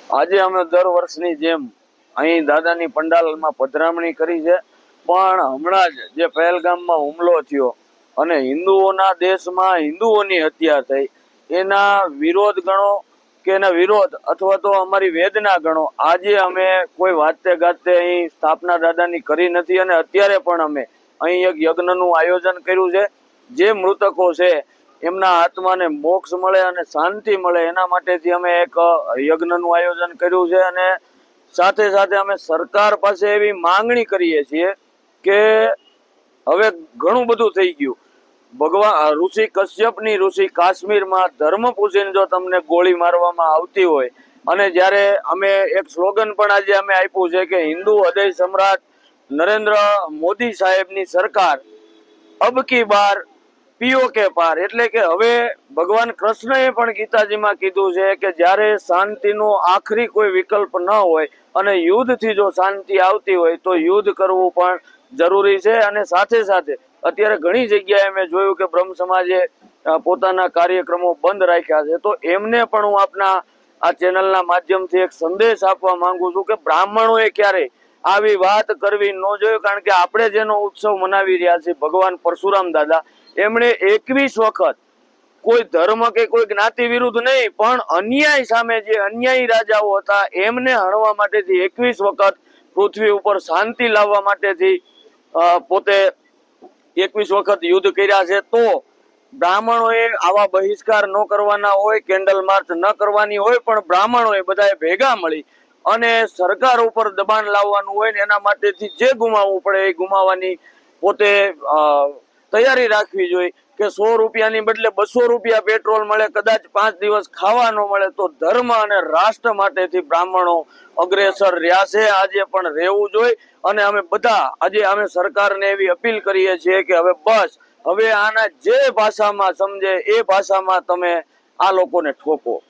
આજે અમે દર વર્ષની જેમ અહીં દાદાની પંડાલમાં પધરામણી કરી છે, પણ હમણાં જ જે પહેલગામમાં હુમલો થયો અને હિન્દુઓના દેશમાં હિન્દુઓની હત્યા થઈ, એના વિરોધ ગણો કે એના વિરોધ અથવા તો અમારી વેદના ગણો, આજે અમે કોઈ વાતે ગાતે અહીં સ્થાપના દાદાની કરી નથી અને અત્યારે પણ અમે અહીં એક યજ્ઞનું આયોજન કર્યું છે. જે મૃતકો છે એમના આત્માને મોક્ષ મળે અને શાંતિ મળે એના માટેથી અમે એક યજ્ઞનું આયોજન કર્યું છે. અને સાથે સાથે અમે સરકાર પાસે એવી માંગણી કરીએ છીએ કે હવે ઘણું બધું થઈ ગયું. ભગવાન ઋષિ કશ્યપની ઋષિ કાશ્મીરમાં ધર્મ પૂછીને જો તમને ગોળી મારવામાં આવતી હોય, અને જ્યારે અમે એક સ્લોગન પણ આજે અમે આપ્યું છે કે હિન્દુ હૃદય સમ્રાટ નરેન્દ્ર મોદી સાહેબની સરકાર અબ કી બાર પીઓકે પાર, એટલે કે હવે ભગવાન કૃષ્ણએ પણ ગીતાજીમાં કીધું છે કે જ્યારે શાંતિનો આખરી કોઈ વિકલ્પ ન હોય અને યુદ્ધથી જો શાંતિ આવતી હોય તો યુદ્ધ કરવું પણ જરૂરી છે. અને સાથે સાથે અત્યારે ઘણી જગ્યાએ મેં જોયું કે બ્રહ્મ સમાજે પોતાના કાર્યક્રમો બંધ રાખ્યા છે, તો એમને પણ હું આપના આ ચેનલના માધ્યમથી એક સંદેશ આપવા માંગુ છું કે બ્રાહ્મણોએ ક્યારેય આવી વાત કરવી ન જોઈએ. કારણ કે આપણે જેનો ઉત્સવ મનાવી રહ્યા છીએ ભગવાન પરશુરામ દાદા, એમણે 21 વખત કોઈ ધર્મ કે કોઈ જ્ઞાતિ વિરુદ્ધ નહીં પણ અન્યાય સામે જે અન્યાયી રાજાઓ હતા એમને હણવા માટેથી 21 વખત પૃથ્વી ઉપર શાંતિ લાવવા માટેથી પોતે 21 વખત યુદ્ધ કર્યા છે. તો બ્રાહ્મણોએ આવા બહિષ્કાર ન કરવાના હોય, કેન્ડલ માર્ચ ન કરવાની હોય, પણ બ્રાહ્મણોએ બધાએ ભેગા મળી અને સરકાર ઉપર દબાણ લાવવાનું હોય ને એના માટેથી જે ગુમાવવું પડે એ ગુમાવવાની પોતે તૈયારી રાખવી જોઈએ. કે 100 રૂપિયાની બદલે 200 રૂપિયા પેટ્રોલ મળે, કદાચ 5 દિવસ ખાવા ન મળે, તો ધર્મ અને રાષ્ટ્ર માટેથી બ્રાહ્મણો અગ્રેસર રહ્યા છે, આજે પણ રહેવું જોઈએ. અને અમે બધા આજે અમે સરકારને એવી અપીલ કરીએ છીએ કે હવે બસ, હવે આના જે ભાષામાં સમજે એ ભાષામાં તમે આ લોકોને ઠોકો.